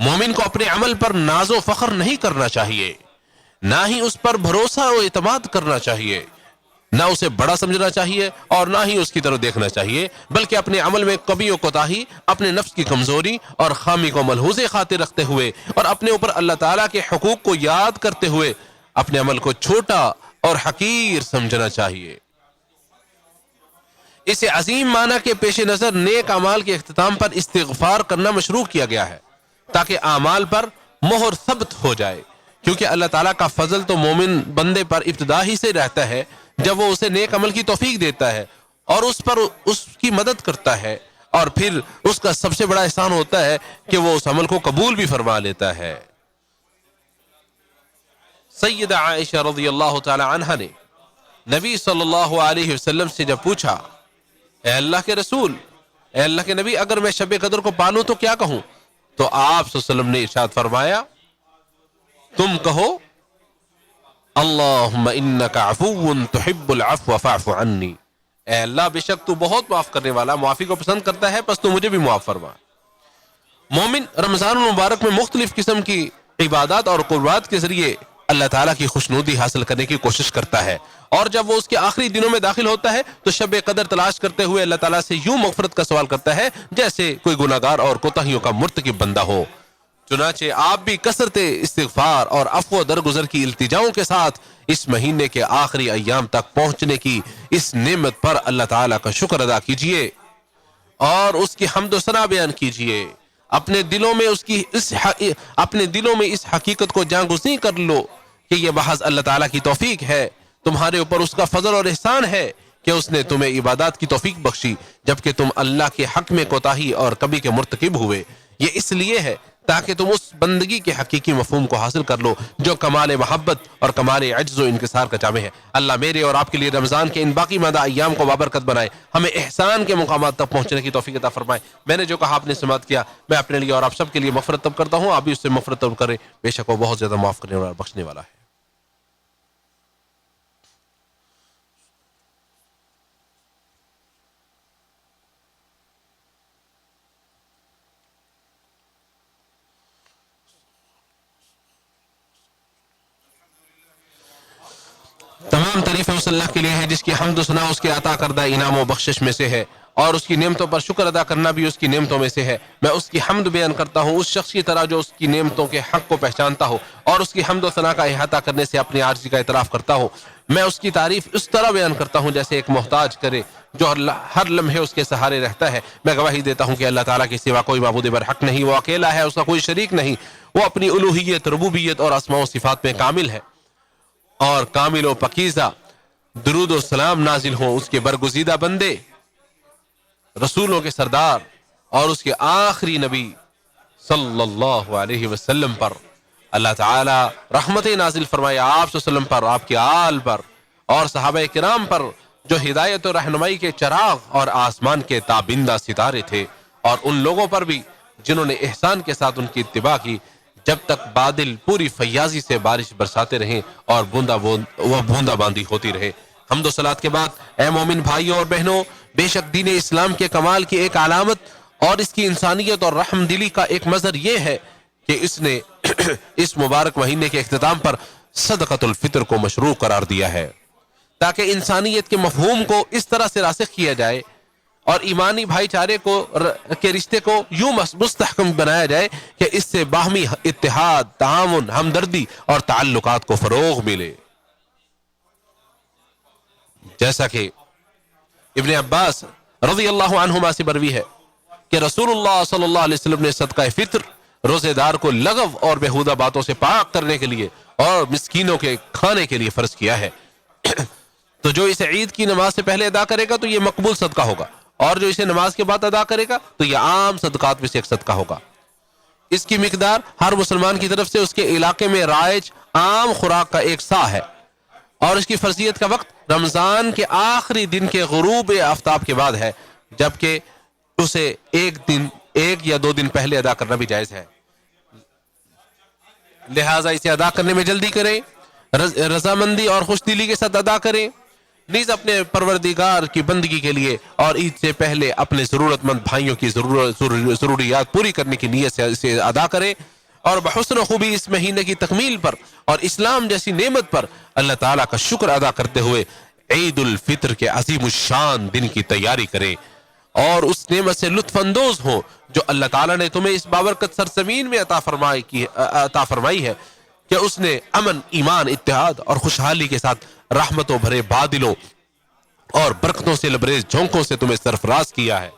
مومن کو اپنے عمل پر ناز و فخر نہیں کرنا چاہیے، نہ ہی اس پر بھروسہ و اعتماد کرنا چاہیے، نہ اسے بڑا سمجھنا چاہیے اور نہ ہی اس کی طرف دیکھنا چاہیے، بلکہ اپنے عمل میں کمی و کوتاہی، اپنے نفس کی کمزوری اور خامی کو ملحوظ خاطر رکھتے ہوئے اور اپنے اوپر اللہ تعالیٰ کے حقوق کو یاد کرتے ہوئے اپنے عمل کو چھوٹا اور حقیر سمجھنا چاہیے۔ اسے عظیم معنی کے پیش نظر نیک اعمال کے اختتام پر استغفار کرنا مشروع کیا گیا ہے تاکہ اعمال پر مہر ثبت ہو جائے، کیونکہ اللہ تعالیٰ کا فضل تو مومن بندے پر ابتدا ہی سے رہتا ہے جب وہ اسے نیک عمل کی توفیق دیتا ہے اور اس پر اس کی مدد کرتا ہے، اور پھر اس کا سب سے بڑا احسان ہوتا ہے کہ وہ اس عمل کو قبول بھی فرما لیتا ہے۔ سیدہ عائشہ رضی اللہ تعالی عنہا نے نبی صلی اللہ علیہ وسلم سے جب پوچھا، اے اللہ کے رسول، اے اللہ کے نبی، اگر میں شب قدر کو پالوں تو کیا کہوں؟ تو آپ صلی اللہ علیہ وسلم نے ارشاد فرمایا، تم کہو اللہم انکا عفو تحب العفو فاعف عنی، اے اللہ بے شک تو بہت معاف کرنے والا، معافی کو پسند کرتا ہے، پس تو مجھے بھی معاف فرما۔ مومن رمضان المبارک میں مختلف قسم کی عبادات اور قربات کے ذریعے اللہ تعالیٰ کی خوشنودی حاصل کرنے کی کوشش کرتا ہے، اور جب وہ اس کے آخری دنوں میں داخل ہوتا ہے تو شب قدر تلاش کرتے ہوئے اللہ تعالیٰ سے یوں مغفرت کا سوال کرتا ہے جیسے کوئی گناہگار اور کوتاہیوں کا مرتکب بندہ ہو۔ چنانچہ آپ بھی کثرت استغفار اور عفو درگزر کی التجاؤں کے ساتھ اس مہینے کے آخری ایام تک پہنچنے کی اس نعمت پر اللہ تعالیٰ کا شکر ادا کیجئے اور اس کی حمد و ثنا بیان کیجئے۔ اپنے دلوں میں اس حقیقت کو جاگزین کر لو کہ یہ محض اللہ تعالیٰ کی توفیق ہے، تمہارے اوپر اس کا فضل اور احسان ہے کہ اس نے تمہیں عبادات کی توفیق بخشی جبکہ تم اللہ کے حق میں کوتاہی اور کمی کے مرتکب ہوئے۔ یہ اس لیے ہے تاکہ تم اس بندگی کے حقیقی مفہوم کو حاصل کر لو جو کمال محبت اور کمال عجز و انکسار کا جامع ہے۔ اللہ میرے اور آپ کے لیے رمضان کے ان باقی ماندہ ایام کو بابرکت بنائے، ہمیں احسان کے مقامات تک پہنچنے کی توفیق عطا فرمائے۔ میں نے جو کہا آپ نے سماعت کیا، میں اپنے لیے اور آپ سب کے لیے مغفرت طلب کرتا ہوں، آپ بھی اس سے مغفرت طلب کریں، بے شک وہ بہت زیادہ معاف کرنے والا بخشنے والا ہے۔ تمام تعریفیں اس اللہ کے لیے ہے جس کی حمد و ثنا اس کے عطا کردہ انعام و بخشش میں سے ہے، اور اس کی نعمتوں پر شکر ادا کرنا بھی اس کی نعمتوں میں سے ہے۔ میں اس کی حمد بیان کرتا ہوں اس شخص کی طرح جو اس کی نعمتوں کے حق کو پہچانتا ہو اور اس کی حمد و ثنا کا احاطہ کرنے سے اپنی عاجزی کا اعتراف کرتا ہو۔ میں اس کی تعریف اس طرح بیان کرتا ہوں جیسے ایک محتاج کرے جو ہر لمحے اس کے سہارے رہتا ہے۔ میں گواہی دیتا ہوں کہ اللہ تعالیٰ کے سوا کوئی معبود برحق نہیں، وہ اکیلا ہے، اس کا کوئی شریک نہیں، وہ اپنی الوہیت، ربوبیت اور اسماء و صفات میں کامل ہے اور کامل و پاکیزہ۔ درود و سلام نازل ہوں اس کے برگزیدہ بندے، رسولوں کے سردار اور اس کے آخری نبی صلی اللہ علیہ وسلم پر۔ اللہ تعالی رحمت نازل فرمائے آپ صلی اللہ علیہ وسلم پر، آپ کے آل پر اور صحابہ کرام پر جو ہدایت و رہنمائی کے چراغ اور آسمان کے تابندہ ستارے تھے، اور ان لوگوں پر بھی جنہوں نے احسان کے ساتھ ان کی اتباع کی جب تک بادل پوری فیاضی سے بارش برساتے رہیں اور بوندا باندی ہوتی رہے۔ حمد و صلات کے بعد اے مومن بھائیوں اور بہنوں، بے شک دین اسلام کے کمال کی ایک علامت اور اس کی انسانیت اور رحم دلی کا ایک مظہر یہ ہے کہ اس نے اس مبارک مہینے کے اختتام پر صدقۃ الفطر کو مشروع قرار دیا ہے تاکہ انسانیت کے مفہوم کو اس طرح سے راسخ کیا جائے اور ایمانی بھائی چارے کے رشتے کو یوں مستحکم بنایا جائے کہ اس سے باہمی اتحاد، تعاون، ہمدردی اور تعلقات کو فروغ ملے۔ جیسا کہ ابن عباس رضی اللہ عنہما سے مروی ہے کہ رسول اللہ صلی اللہ علیہ وسلم نے صدقہ فطر روزے دار کو لغو اور بیہودہ باتوں سے پاک کرنے کے لیے اور مسکینوں کے کھانے کے لیے فرض کیا ہے۔ تو جو اسے عید کی نماز سے پہلے ادا کرے گا تو یہ مقبول صدقہ ہوگا، اور جو اسے نماز کے بعد ادا کرے گا تو یہ عام صدقات میں سے ایک صدقہ ہوگا۔ اس کی مقدار ہر مسلمان کی طرف سے اس کے علاقے میں رائج عام خوراک کا ایک سا ہے، اور اس کی فرضیت کا وقت رمضان کے آخری دن کے غروب آفتاب کے بعد ہے، جبکہ اسے ایک یا دو دن پہلے ادا کرنا بھی جائز ہے۔ لہٰذا اسے ادا کرنے میں جلدی کریں، رضامندی اور خوش دلی کے ساتھ ادا کریں۔ نیز اپنے پروردگار کی بندگی کے لیے اور عید سے پہلے اپنے ضرورت مند بھائیوں کی ضروریات پوری کرنے کی نیت سے اسے ادا کرے، اور بحسن و خوبی اس مہینے کی تکمیل پر اور اسلام جیسی نعمت پر اللہ تعالیٰ کا شکر ادا کرتے ہوئے عید الفطر کے عظیم الشان دن کی تیاری کرے، اور اس نعمت سے لطف اندوز ہو جو اللہ تعالیٰ نے تمہیں اس بابرکت سرزمین میں عطا فرمائی ہے، کہ اس نے امن، ایمان، اتحاد اور خوشحالی کے ساتھ رحمتوں بھرے بادلوں اور برکتوں سے لبریز جھونکوں سے تمہیں سرفراز کیا ہے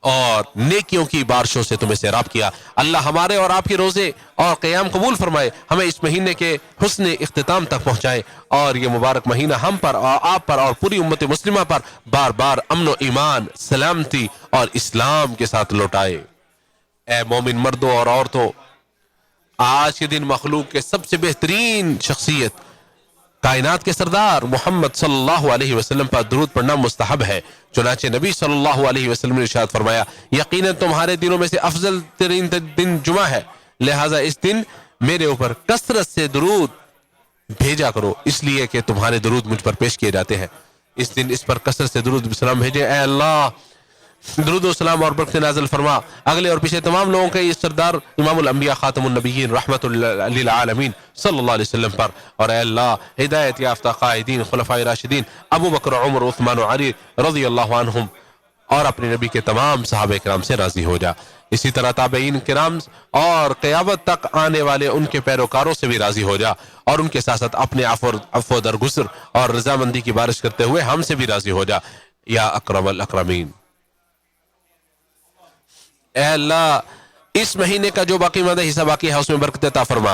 اور نیکیوں کی بارشوں سے تمہیں سیراب کیا۔ اللہ ہمارے اور آپ کے روزے اور قیام قبول فرمائے، ہمیں اس مہینے کے حسن اختتام تک پہنچائے، اور یہ مبارک مہینہ ہم پر اور آپ پر اور پوری امت مسلمہ پر بار بار امن و ایمان، سلامتی اور اسلام کے ساتھ لوٹائے۔ اے مومن مردوں اور عورتوں، آج کے دن مخلوق کے سب سے بہترین شخصیت، کائنات کے سردار محمد صلی اللہ علیہ وسلم پر درود پڑھنا مستحب ہے۔ چنانچہ نبی صلی اللہ علیہ وسلم نے ارشاد فرمایا، یقیناً تمہارے دنوں میں سے افضل ترین دن جمعہ ہے، لہٰذا اس دن میرے اوپر کثرت سے درود بھیجا کرو، اس لیے کہ تمہارے درود مجھ پر پیش کیے جاتے ہیں۔ اس دن اس پر کثرت سے درود سلام بھیجے۔ اے اللہ، درود و سلام اور برکت نازل فرما اگلے اور پیچھے تمام لوگوں کے اس سردار امام الانبیاء خاتم النبیین رحمت للعالمین صلی اللہ علیہ وسلم پر، اور اے اللہ ہدایت یافتہ قائدین خلفائے راشدین ابو بکر، عمر، عثمان و علی رضی اللہ عنہم اور اپنے نبی کے تمام صحابہ کرام سے راضی ہو جا۔ اسی طرح تابعین کرام اور قیامت تک آنے والے ان کے پیروکاروں سے بھی راضی ہو جا، اور ان کے ساتھ ساتھ اپنے عفو درگزر اور رضامندی کی بارش کرتے ہوئے ہم سے بھی راضی ہو جا یا اکرم الاکرمین۔ اے اللہ، اس مہینے کا جو باقی مدہ حصہ باقی ہے اس میں برکت عطا فرما۔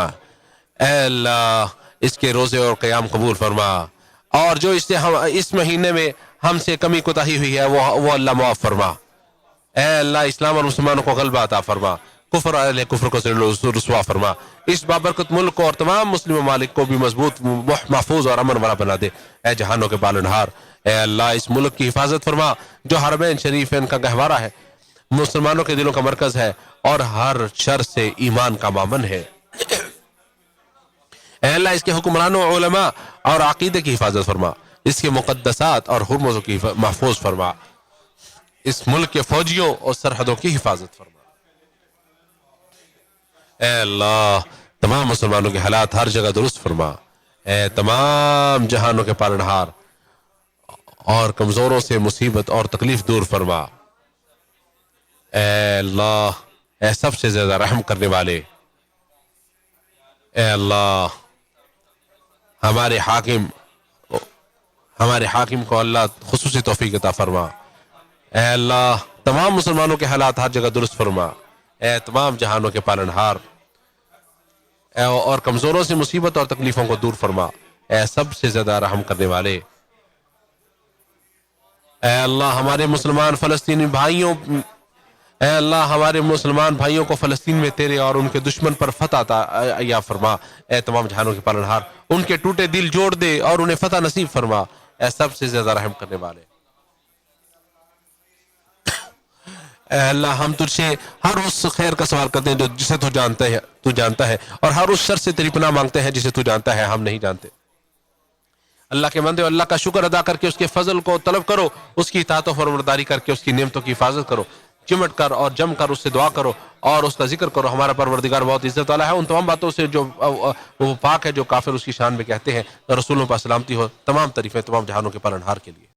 اے اللہ، اس کے روزے اور قیام قبول فرما، اور جو اس مہینے میں ہم سے کمی کوتاہی ہوئی ہے وہ اللہ معاف فرما۔ اے اللہ، اسلام اور مسلمانوں کو غلبہ عطا فرما، کفر اہل کفر کو رسوا فرما، اس بابرکت ملک کو اور تمام مسلم ممالک کو بھی مضبوط، محفوظ اور امن والا بنا دے۔ اے جہانوں کے پالنہار، اے اللہ، اس ملک کی حفاظت فرما جو حرمین شریفین کا گہوارہ ہے، مسلمانوں کے دلوں کا مرکز ہے، اور ہر شر سے ایمان کا مامن ہے۔ اے اللہ، اس کے حکمرانوں، علماء اور عقیدے کی حفاظت فرما، اس کے مقدسات اور حرمتوں کی محفوظ فرما، اس ملک کے فوجیوں اور سرحدوں کی حفاظت فرما۔ اے اللہ، تمام مسلمانوں کے حالات ہر جگہ درست فرما۔ اے تمام جہانوں کے پالنہار، اور کمزوروں سے مصیبت اور تکلیف دور فرما۔ اے اللہ، اے سب سے زیادہ رحم کرنے والے، اے اللہ، ہمارے حاکم کو اللہ خصوصی توفیق عطا فرما۔ اے اللہ، تمام مسلمانوں کے حالات ہر جگہ درست فرما۔ اے تمام جہانوں کے پالنہار، اور کمزوروں سے مصیبت اور تکلیفوں کو دور فرما۔ اے سب سے زیادہ رحم کرنے والے، اے اللہ، ہمارے مسلمان فلسطینی بھائیوں، اے اللہ، ہمارے مسلمان بھائیوں کو فلسطین میں تیرے اور ان کے دشمن پر فتح عطا فرما۔ اے تمام جہانوں کے پالنہار، ان کے ٹوٹے دل جوڑ دے اور انہیں فتح نصیب فرما۔ اے سب سے زیادہ رحم کرنے والے، اے اللہ، ہم تجھ سے ہر اس خیر کا سوال کرتے ہیں جسے تو جانتا ہے، اور ہر اس شر سے تیری پناہ مانگتے ہیں جسے تو جانتا ہے ہم نہیں جانتے۔ اللہ کے بندے، اللہ کا شکر ادا کر کے اس کے فضل کو طلب کرو، اس کی اطاعت و فرمانبرداری کر کے اس کی نعمتوں کی حفاظت کرو، چمٹ کر اور جم کر اس سے دعا کرو اور اس کا ذکر کرو۔ ہمارا پروردگار بہت عزت والا ہے، ان تمام باتوں سے جو وہ پاک ہے جو کافر اس کی شان میں کہتے ہیں۔ رسولوں پر سلامتی ہو، تمام تعریفیں تمام جہانوں کے پالنہار کے لیے۔